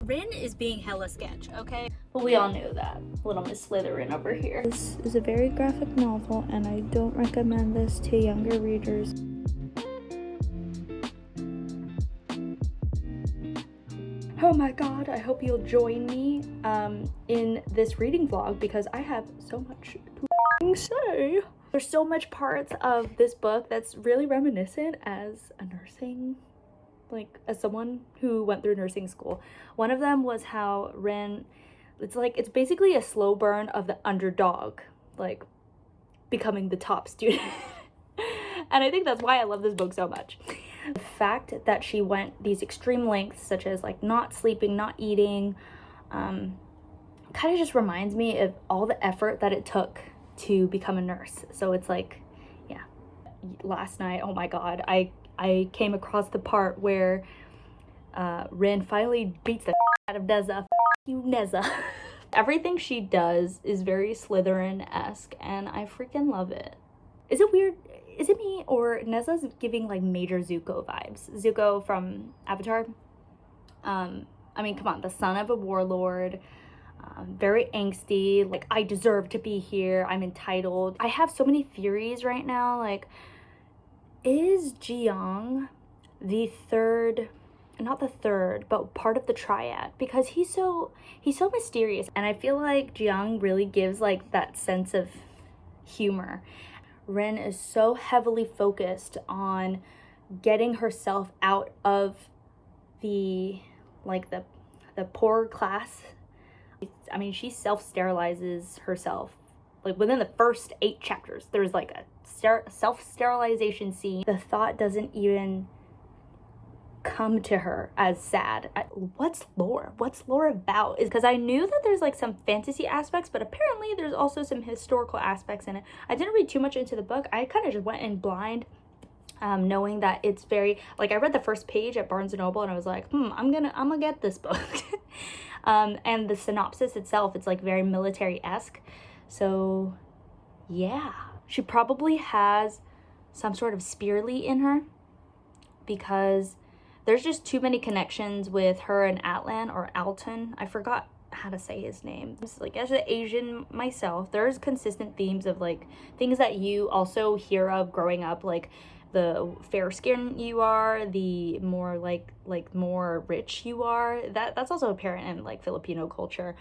Rin is being hella sketch, okay? But we all knew that. Little Miss Slytherin over here. This is a very graphic novel, and I don't recommend this to younger readers. Oh my god, I hope you'll join me in this reading vlog because I have so much to say. There's so much parts of this book that's really reminiscent as a nursing, like as someone who went through nursing school. One of them was how Rin, it's basically a slow burn of the underdog, like becoming the top student. And I think that's why I love this book so much. The fact that she went these extreme lengths, such as like not sleeping, not eating, kind of just reminds me of all the effort that it took to become a nurse. So it's like, yeah. Last night, oh my god, I came across the part where Rin finally beats the out of Neza. You Neza. Everything she does is very Slytherin-esque, and I freaking love it. Is it weird? Is it me, or Neza's giving like major Zuko vibes? Zuko from Avatar. I mean, come on, the son of a warlord, very angsty, like, I deserve to be here, I'm entitled. I have so many theories right now, like, is Jiyoung the third, not the third, but part of the triad? Because he's so mysterious, and I feel like Jiyoung really gives like that sense of humor. Rin is so heavily focused on getting herself out of the poor class. I mean, she self-sterilizes herself. Like within the first 8 chapters, there's like a self-sterilization scene. The thought doesn't even come to her as sad. What's lore? What's lore about? Is because I knew that there's like some fantasy aspects, but apparently there's also some historical aspects in it. I didn't read too much into the book. I kind of just went in blind, knowing that it's very, like, I read the first page at Barnes & Noble and I was like, I'm gonna get this book. And the synopsis itself, it's like very military-esque. So yeah, she probably has some sort of Spearly in her, because there's just too many connections with her and Atlan, or Alton. I forgot how to say his name. It's like, as an Asian myself, there's consistent themes of like things that you also hear of growing up, like the fair skin you are, the more like more rich you are. That's also apparent in like Filipino culture.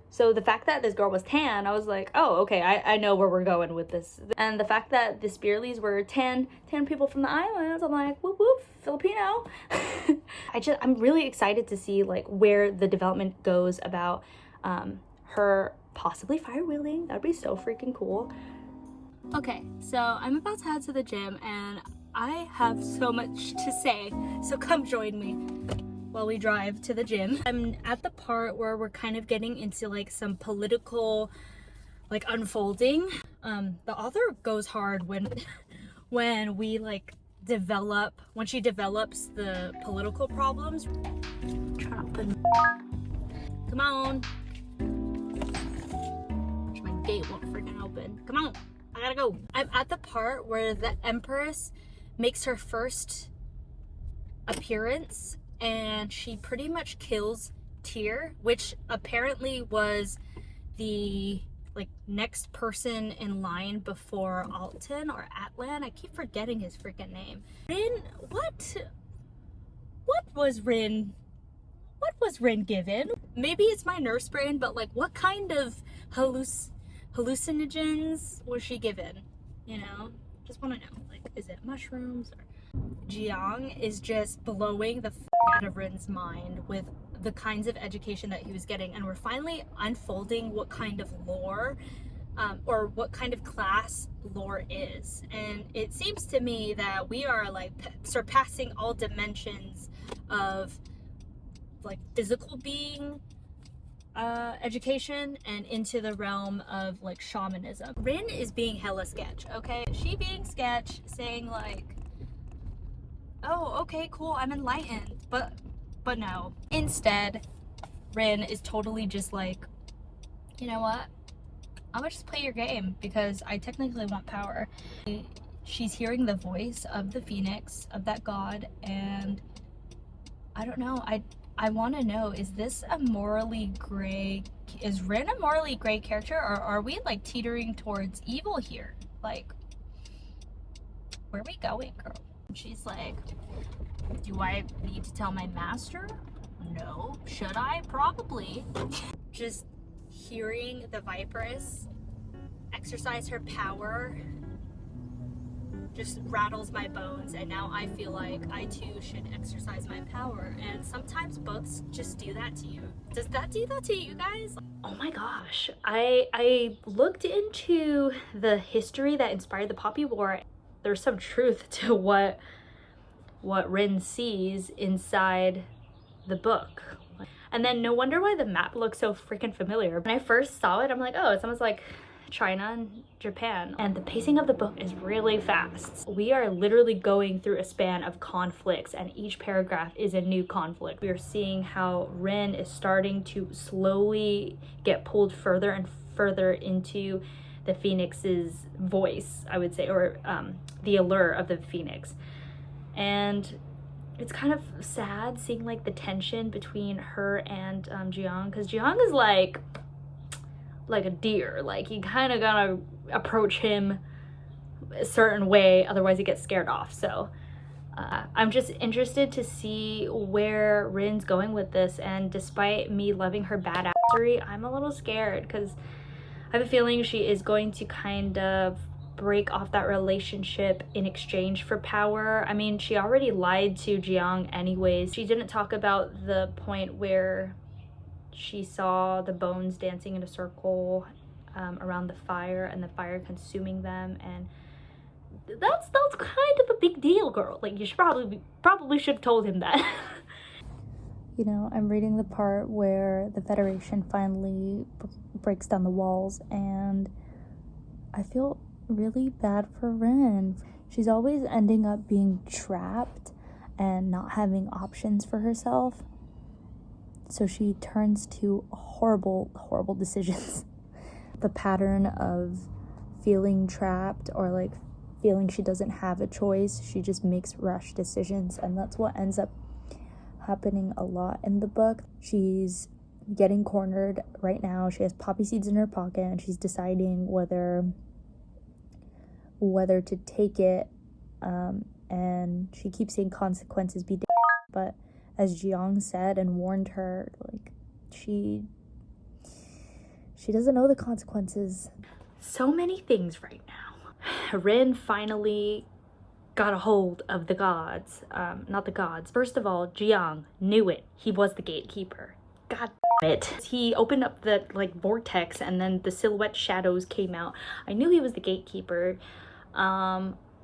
So the fact that this girl was tan, I was like, oh, okay, I know where we're going with this. And the fact that the Spearleys were 10 people from the islands, I'm like, whoop whoop, Filipino. I'm really excited to see like where the development goes about her possibly fire wielding. That'd be so freaking cool. Okay, so I'm about to head to the gym and I have so much to say, so come join me while we drive to the gym. I'm at the part where we're kind of getting into like some political like unfolding. The author goes hard when we like when she develops the political problems. Try not to come on. My gate won't freaking open. Come on, I gotta go. I'm at the part where the Empress makes her first appearance, and she pretty much kills Tyr, which apparently was the like next person in line before Alton or Atlan. I keep forgetting his freaking name. Rin, what was Rin given? Maybe it's my nurse brain, but like what kind of hallucinogens was she given? You know, just want to know, like, is it mushrooms? Or Jiyoung is just blowing the out of Rin's mind with the kinds of education that he was getting, and we're finally unfolding what kind of lore or what kind of class lore is. And it seems to me that we are like surpassing all dimensions of like physical being education and into the realm of like shamanism. Rin is being hella sketch, okay? She being sketch, saying like, oh, okay, cool, I'm enlightened, but no. Instead, Rin is totally just like, you know what? I'm gonna just play your game because I technically want power. She's hearing the voice of the Phoenix, of that god, and I don't know, I want to know, is this a morally gray, is Rin a morally gray character, or are we like teetering towards evil here? Like, where are we going, girl? She's like, do I need to tell my master? No. Should I? Probably. Just hearing the Viperess exercise her power just rattles my bones, and now I feel like I too should exercise my power. And sometimes books just do that to you. Does that do that to you guys? Oh my gosh, I looked into the history that inspired the Poppy War. There's some truth to what Rin sees inside the book. And then no wonder why the map looks so freaking familiar. When I first saw it, I'm like, oh, it's almost like China and Japan. And the pacing of the book is really fast. We are literally going through a span of conflicts, and each paragraph is a new conflict. We are seeing how Rin is starting to slowly get pulled further and further into the Phoenix's voice, I would say, or the allure of the Phoenix. And it's kind of sad seeing like the tension between her and Jiang, because Jiang is like a deer. Like, you kind of gotta approach him a certain way, otherwise he gets scared off. So I'm just interested to see where Rin's going with this, and despite me loving her badassery, I'm a little scared because I have a feeling she is going to kind of break off that relationship in exchange for power. I mean, she already lied to Jiang anyways. She didn't talk about the point where she saw the bones dancing in a circle around the fire, and the fire consuming them, and that's kind of a big deal, girl. Like, you should probably should have told him that. You know, I'm reading the part where the Federation finally breaks down the walls, and I feel really bad for Rin. She's always ending up being trapped and not having options for herself. So she turns to horrible, horrible decisions. The pattern of feeling trapped or like feeling she doesn't have a choice, she just makes rash decisions, and that's what ends up happening a lot in the book. She's getting cornered right now. She has poppy seeds in her pocket, and she's deciding whether to take it, and she keeps saying consequences be damned. But as Jiang said and warned her, like, she doesn't know the consequences. So many things right now. Rin finally got a hold of the gods. Not the gods. First of all, Jiang knew it. He was the gatekeeper. God damn it. He opened up the like vortex, and then the silhouette shadows came out. I knew he was the gatekeeper.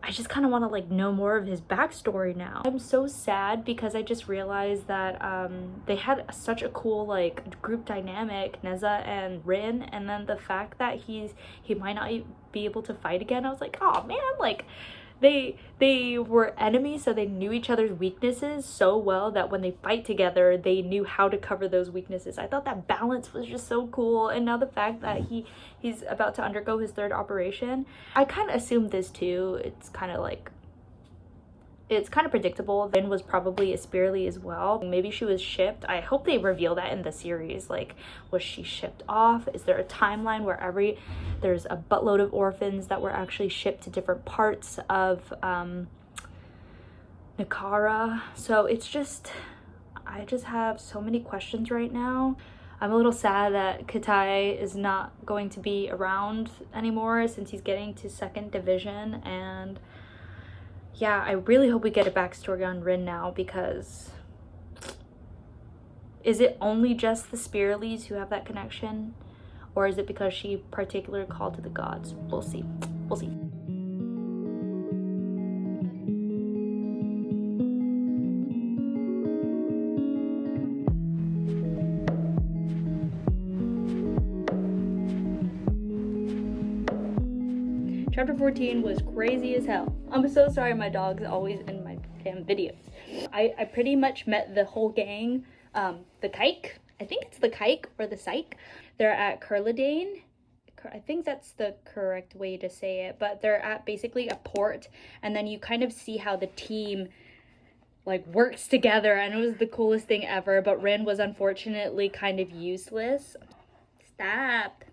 I just kind of want to like know more of his backstory now. I'm so sad because I just realized that they had such a cool like group dynamic, Neza and Rin, and then the fact that he might not be able to fight again, I was like, oh man, like they were enemies, so they knew each other's weaknesses so well that when they fight together, they knew how to cover those weaknesses. I thought that balance was just so cool. And now the fact that he's about to undergo his third operation, I kind of assumed this too. It's kind of predictable. Then was probably a Spearly as well. Maybe she was shipped. I hope they reveal that in the series. Like, was she shipped off? Is there a timeline where there's a buttload of orphans that were actually shipped to different parts of Nakara? So it's just, I just have so many questions right now. I'm a little sad that Katai is not going to be around anymore since he's getting to 2nd division, and yeah, I really hope we get a backstory on Rin now, because is it only just the Spearleys who have that connection? Or is it because she particularly called to the gods? We'll see. We'll see. Chapter 14 was crazy as hell. I'm so sorry, my dog's always in my damn videos. I pretty much met the whole gang. The Kike, I think it's the Kike or the Psych. They're at Curladane. I think that's the correct way to say it, but they're at basically a port, and then you kind of see how the team like works together, and it was the coolest thing ever. But Rin was unfortunately kind of useless. Stop.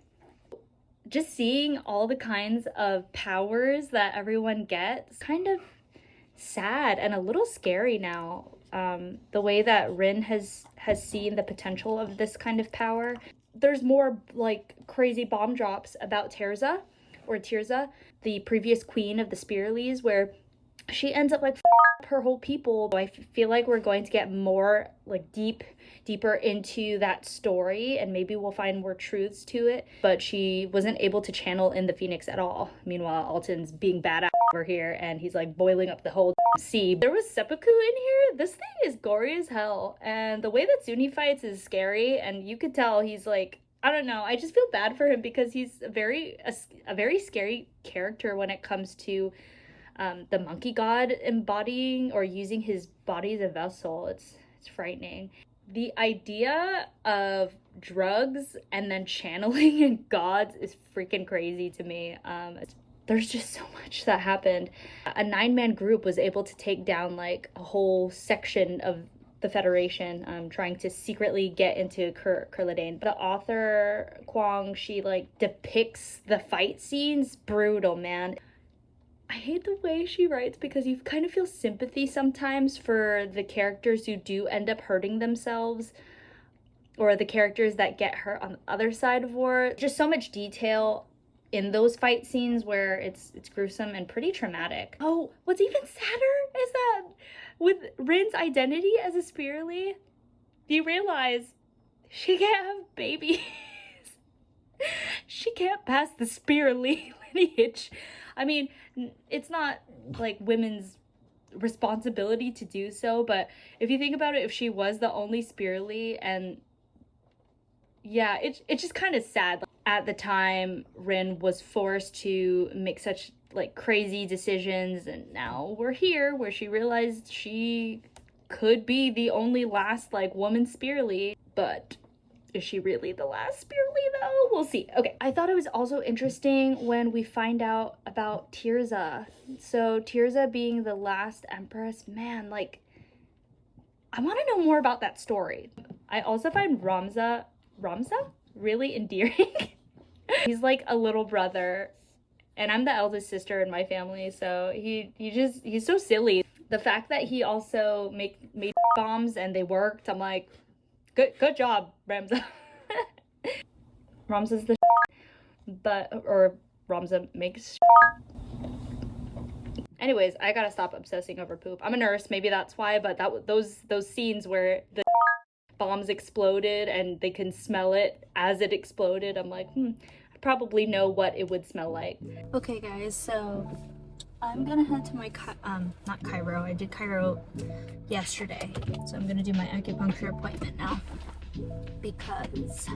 Just seeing all the kinds of powers that everyone gets, kind of sad and a little scary now. The way that Rin has seen the potential of this kind of power. There's more like crazy bomb drops about Tirza, the previous queen of the Spearleys, where she ends up like her whole people. I feel like we're going to get more like deeper into that story, and maybe we'll find more truths to it. But she wasn't able to channel in the Phoenix at all. Meanwhile, Alton's being badass over here, and he's like boiling up the whole sea. There was seppuku in here. This thing is gory as hell, and the way that Zuni fights is scary, and you could tell he's like, I don't know, I just feel bad for him because he's a very scary character when it comes to the monkey god embodying or using his body as a vessel. It's frightening. The idea of drugs and then channeling in gods is freaking crazy to me. There's just so much that happened. A 9-man group was able to take down like a whole section of the Federation, trying to secretly get into Kurladane. The author, Kwong, she like depicts the fight scenes brutal, man. I hate the way she writes because you kind of feel sympathy sometimes for the characters who do end up hurting themselves, or the characters that get hurt on the other side of war. Just so much detail in those fight scenes where it's gruesome and pretty traumatic. Oh, what's even sadder is that with Rin's identity as a Spearly, you realize she can't have babies. She can't pass the Spearly lineage. I mean, it's not like women's responsibility to do so, but if you think about it, if she was the only Spearly, and yeah, it's just kind of sad. At the time, Rin was forced to make such like crazy decisions, and now we're here where she realized she could be the only last like woman Spearly, but is she really the last Spearly though? We'll see. Okay, I thought it was also interesting when we find out about Tirza. So Tirza being the last empress, man, like I want to know more about that story. I also find Ramza really endearing. He's like a little brother, and I'm the eldest sister in my family, so he's so silly. The fact that he also made bombs and they worked, I'm like, good job, Ramza. Ramza's the or Ramza makes. Anyways, I gotta stop obsessing over poop. I'm a nurse, maybe that's why, but those scenes where the bombs exploded and they can smell it as it exploded, I'm like, I probably know what it would smell like. Okay guys, so I'm gonna head to my not Cairo. I did Cairo yesterday, so I'm gonna do my acupuncture appointment now because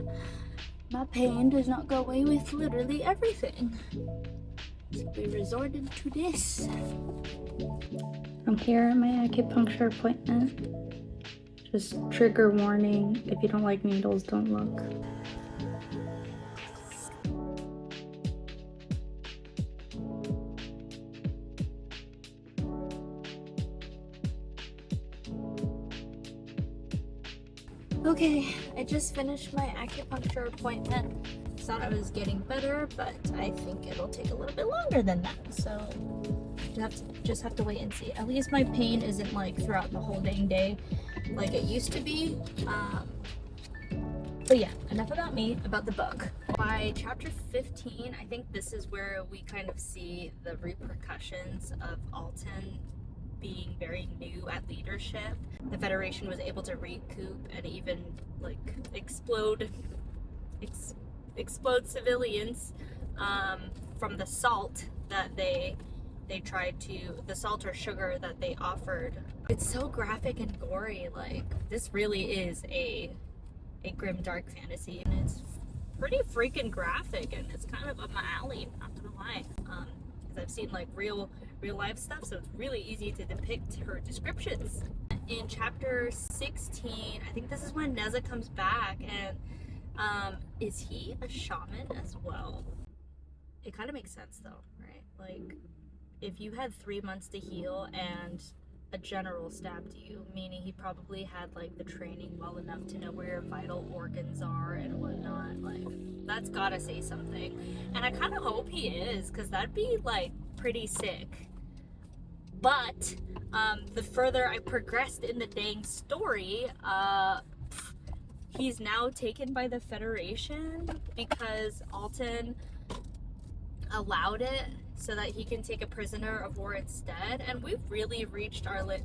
my pain does not go away with literally everything. So we resorted to this. I'm here at my acupuncture appointment. Just trigger warning: if you don't like needles, don't look. Okay, I just finished my acupuncture appointment. Thought I was getting better, but I think it'll take a little bit longer than that. So just have to wait and see. At least my pain isn't like throughout the whole dang day like it used to be. But yeah, enough about me, about the book. By chapter 15, I think this is where we kind of see the repercussions of Alton being very new at leadership. The Federation was able to recoup and even like explode civilians from the salt that they tried to, the salt or sugar that they offered. It's so graphic and gory. Like, this really is a grim dark fantasy, and it's pretty freaking graphic, and it's kind of up my alley, not gonna lie, because I've seen like real life stuff, so it's really easy to depict her descriptions. In chapter 16, I think this is when Neza comes back, and is he a shaman as well? It kind of makes sense though, right? Like, if you had 3 months to heal and a general stabbed you, meaning he probably had like the training well enough to know where your vital organs are and whatnot. Like, that's gotta say something. And I kind of hope he is, because that'd be like pretty sick. But the further I progressed in the dang story, he's now taken by the Federation because Alton allowed it so that he can take a prisoner of war instead. And we've really reached our limit.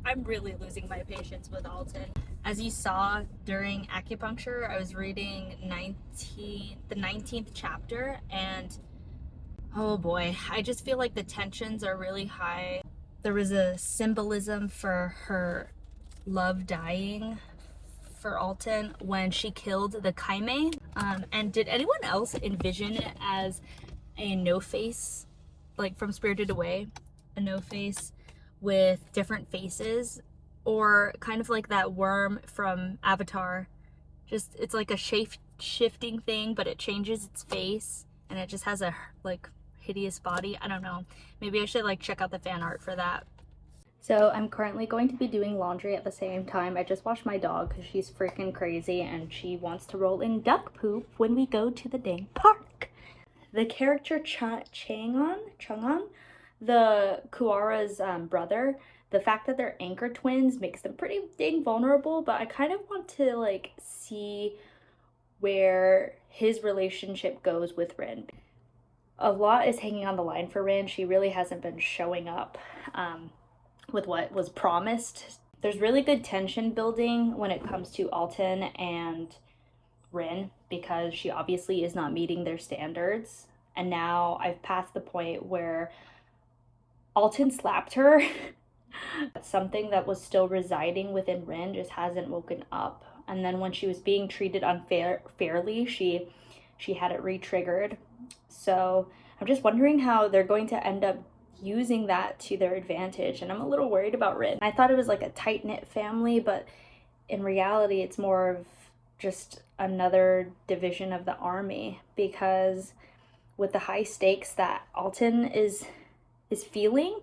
I'm really losing my patience with Alton. As you saw during acupuncture, I was reading the 19th chapter, and oh boy, I just feel like the tensions are really high. There was a symbolism for her love dying for Alton when she killed the Kaime. And did anyone else envision it as a no face, like from Spirited Away, a no face with different faces, or kind of like that worm from Avatar? Just, it's like a shifting thing, but it changes its face and it just has a like hideous body. I don't know. Maybe I should like check out the fan art for that. So I'm currently going to be doing laundry at the same time. I just washed my dog because she's freaking crazy and she wants to roll in duck poop when we go to the dang park. The character Chang'an, the Kuara's brother, the fact that they're anchor twins makes them pretty dang vulnerable, but I kind of want to like see where his relationship goes with Rin. A lot is hanging on the line for Rin. She really hasn't been showing up with what was promised. There's really good tension building when it comes to Alton and Rin, because she obviously is not meeting their standards. And now I've passed the point where Alton slapped her. Something that was still residing within Rin just hasn't woken up. And then when she was being treated unfairly, she had it re-triggered. So I'm just wondering how they're going to end up using that to their advantage. And I'm a little worried about Rin. I thought it was like a tight-knit family, but in reality it's more of just another division of the army, because with the high stakes that Alton is feeling,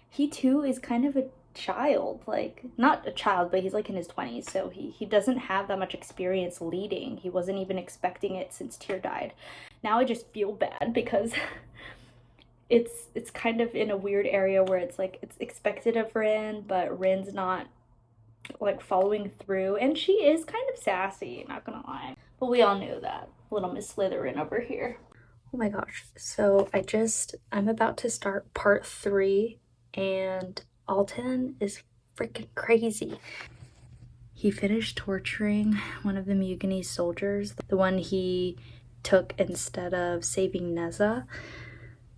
he too is kind of a child. Like, not a child, but he's like in his 20s, so he doesn't have that much experience leading. He wasn't even expecting it since Tyr died. Now I just feel bad because it's kind of in a weird area where it's like it's expected of Rin, but Rin's not like following through, and she is kind of sassy, not gonna lie, but we all knew that. Little Miss Slytherin over here. Oh my gosh, so I'm about to start part 3, and Alton is freaking crazy. He finished torturing one of the Mugini soldiers, the one he took instead of saving Neza.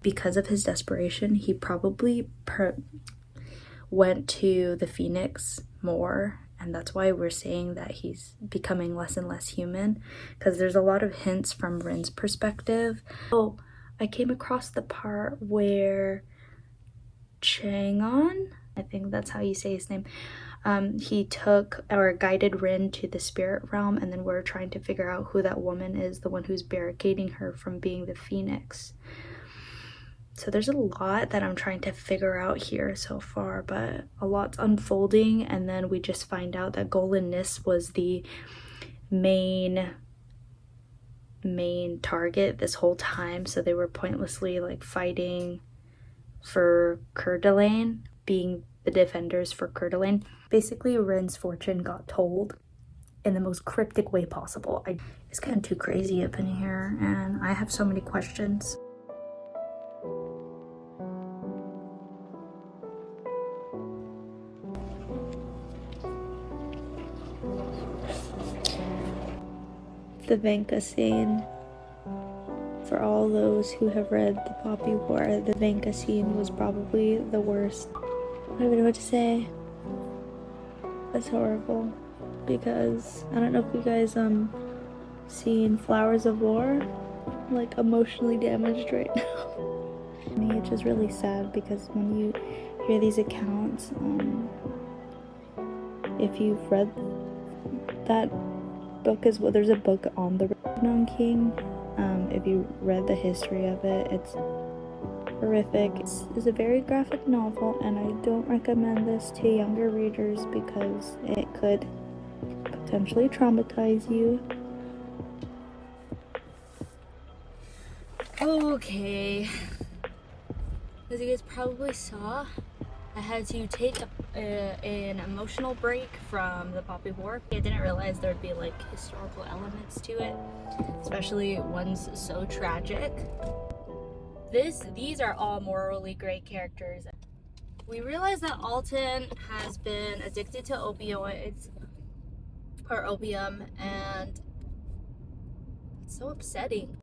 Because of his desperation, he probably went to the Phoenix more, and that's why we're saying that he's becoming less and less human, because there's a lot of hints from Rin's perspective. Oh, I came across the part where Chang'an, I think that's how you say his name, he took or guided Rin to the spirit realm, and then we're trying to figure out who that woman is, the one who's barricading her from being the Phoenix. So there's a lot that I'm trying to figure out here so far, but a lot's unfolding, and then we just find out that Golan Nis was the main target this whole time, so they were pointlessly like fighting for Coeur d'Alene, being the defenders for Coeur d'Alene. Basically, Rin's fortune got told in the most cryptic way possible. It's kind of too crazy up in here, and I have so many questions. The Venka scene. For all those who have read the Poppy War, the Venka scene was probably the worst. I don't even know what to say. That's horrible. Because I don't know if you guys seen Flowers of War. I'm like emotionally damaged right now. I mean, it's just really sad because when you hear these accounts, if you've read that book as well, there's a book on the Red King. If you read the history of it, horrific. This is a very graphic novel, and I don't recommend this to younger readers because it could potentially traumatize you. Okay, as you guys probably saw, I had to take an emotional break from the poppy war. I didn't realize there'd be like historical elements to it, especially ones so tragic. These are all morally great characters. We realize that Alton has been addicted to opioids or opium, and it's so upsetting.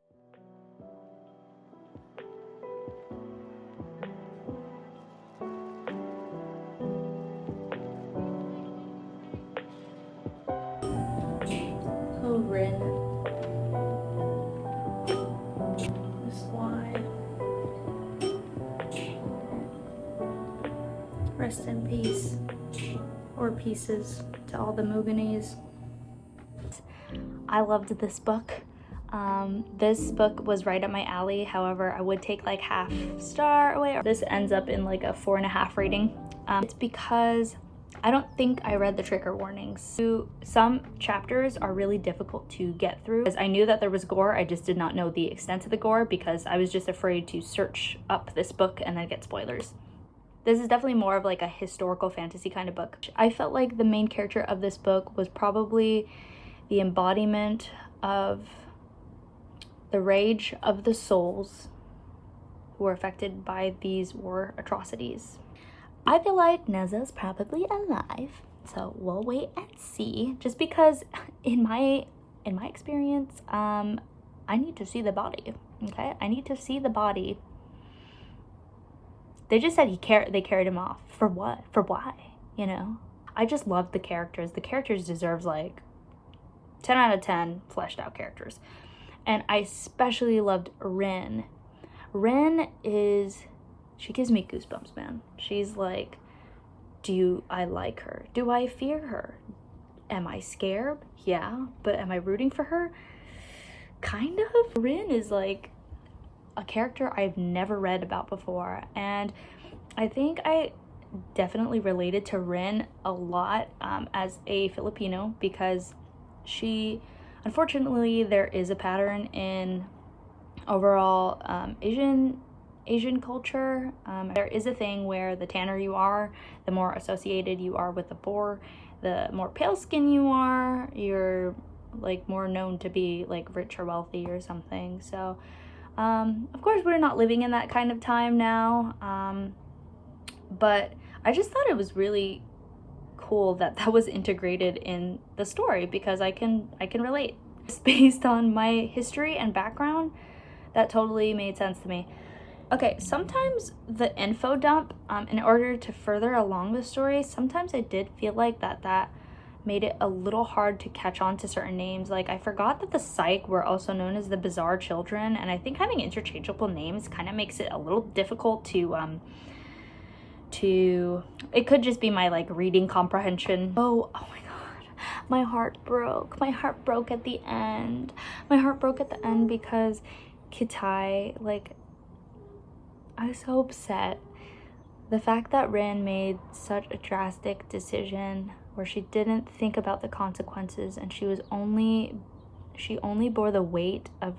Oh, Rin. This why. Rest in peace. Or pieces to all the Muganis. I loved this book. This book was right up my alley. However, I would take like half star away. This ends up in like a 4.5 rating. It's because I don't think I read the trigger warnings. Some chapters are really difficult to get through. As I knew that there was gore, I just did not know the extent of the gore because I was just afraid to search up this book and then get spoilers. This is definitely more of like a historical fantasy kind of book. I felt like the main character of this book was probably the embodiment of the rage of the souls who were affected by these war atrocities. I feel like Neza's probably alive, so we'll wait and see. Just because in my experience, I need to see the body. Okay, I need to see the body. They just said they carried him off. For what? For why? You know? I just loved the characters. The characters deserves like 10 out of 10 fleshed out characters. And I especially loved Rin. Rin she gives me goosebumps, man. She's like, I like her? Do I fear her? Am I scared? Yeah. But am I rooting for her? Kind of. Rin is like a character I've never read about before, and I think I definitely related to Rin a lot as a Filipino, because unfortunately there is a pattern in overall Asian culture. There is a thing where the tanner you are, the more associated you are with the poor. The more pale skin you are, you're like more known to be like rich or wealthy or something. So of course we're not living in that kind of time now, but I just thought it was really cool that was integrated in the story, because I can relate. It's based on my history and background. That totally made sense to me. Okay, sometimes the info dump, in order to further along the story, sometimes I did feel like that made it a little hard to catch on to certain names. Like, I forgot that the Psych were also known as the Bizarre Children, and I think having interchangeable names kind of makes it a little difficult to it could just be my like reading comprehension. Oh my god, my heart broke at the end. Because Kitai, like, I was so upset. The fact that Rin made such a drastic decision where she didn't think about the consequences, and she only bore the weight of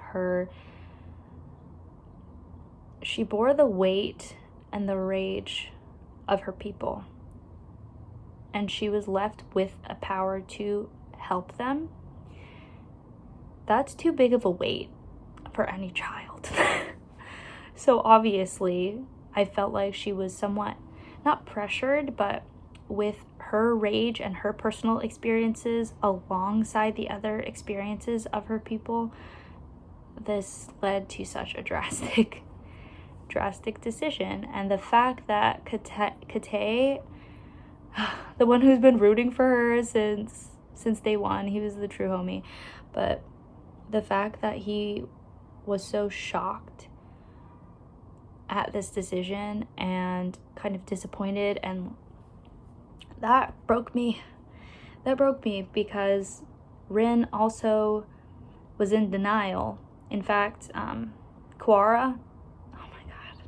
she bore the weight and the rage of her people, and she was left with a power to help them. That's too big of a weight for any child. So obviously I felt like she was somewhat not pressured, but with her rage and her personal experiences alongside the other experiences of her people, this led to such a drastic decision. And the fact that Kate, the one who's been rooting for her since day one, he was the true homie, but the fact that he was so shocked at this decision and kind of disappointed, and that broke me because Rin also was in denial. In fact, Quara, oh my god,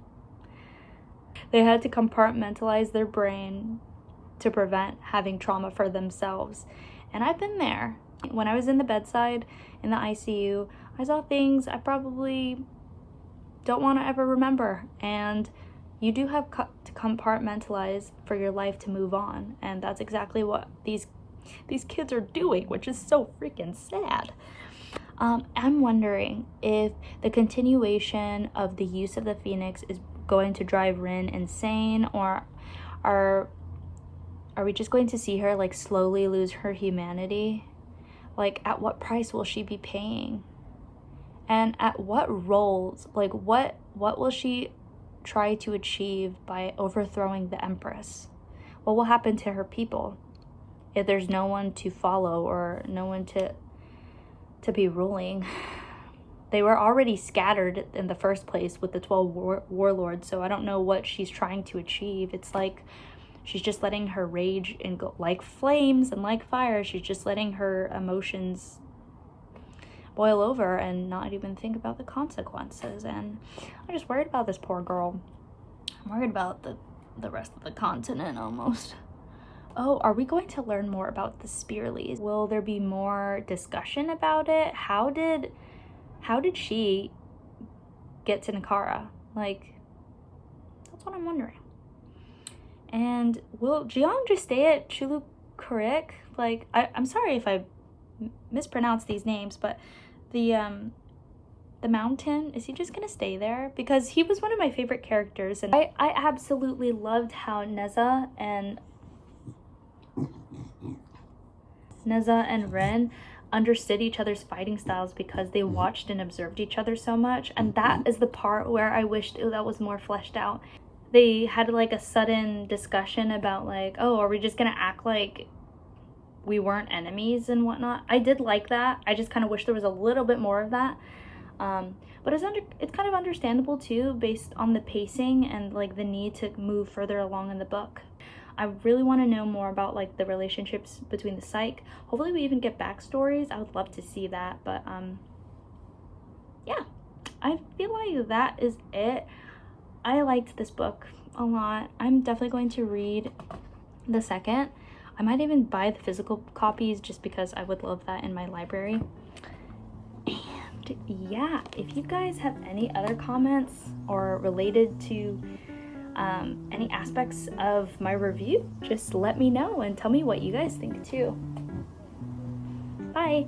They had to compartmentalize their brain to prevent having trauma for themselves. And I've been there. When I was in the bedside in the ICU, I saw things I probably don't want to ever remember. And you do have to compartmentalize for your life to move on. And that's exactly what these kids are doing, which is so freaking sad. I'm wondering if the continuation of the use of the Phoenix is going to drive Rin insane, or are we just going to see her like slowly lose her humanity? Like, at what price will she be paying? And at what roles, like what will she try to achieve by overthrowing the Empress? What will happen to her people if there's no one to follow or no one to be ruling? They were already scattered in the first place with the 12 warlords, so I don't know what she's trying to achieve. It's like she's just letting her rage and go like flames and like fire. She's just letting her emotions boil over and not even think about the consequences. And I'm just worried about this poor girl. I'm worried about the rest of the continent almost. Oh, are we going to learn more about the Spearleys? Will there be more discussion about it? How did she get to Nakara? Like, that's what I'm wondering. And will Jiang just stay at Chulu Kurik? Like, I'm sorry if I mispronounce these names, but the mountain, is he just gonna stay there? Because he was one of my favorite characters, and I absolutely loved how Neza and Ren understood each other's fighting styles because they watched and observed each other so much. And that is the part where I wished that was more fleshed out. They had like a sudden discussion about like, oh, are we just gonna act like we weren't enemies and whatnot? I did like that. I just kind of wish there was a little bit more of that. But it's kind of understandable too, based on the pacing and like the need to move further along in the book. I really want to know more about like the relationships between the psych. Hopefully we even get backstories. I would love to see that. But yeah, I feel like that is it. I liked this book a lot. I'm definitely going to read the second. I might even buy the physical copies just because I would love that in my library. And yeah, if you guys have any other comments or related to any aspects of my review, just let me know and tell me what you guys think too. Bye!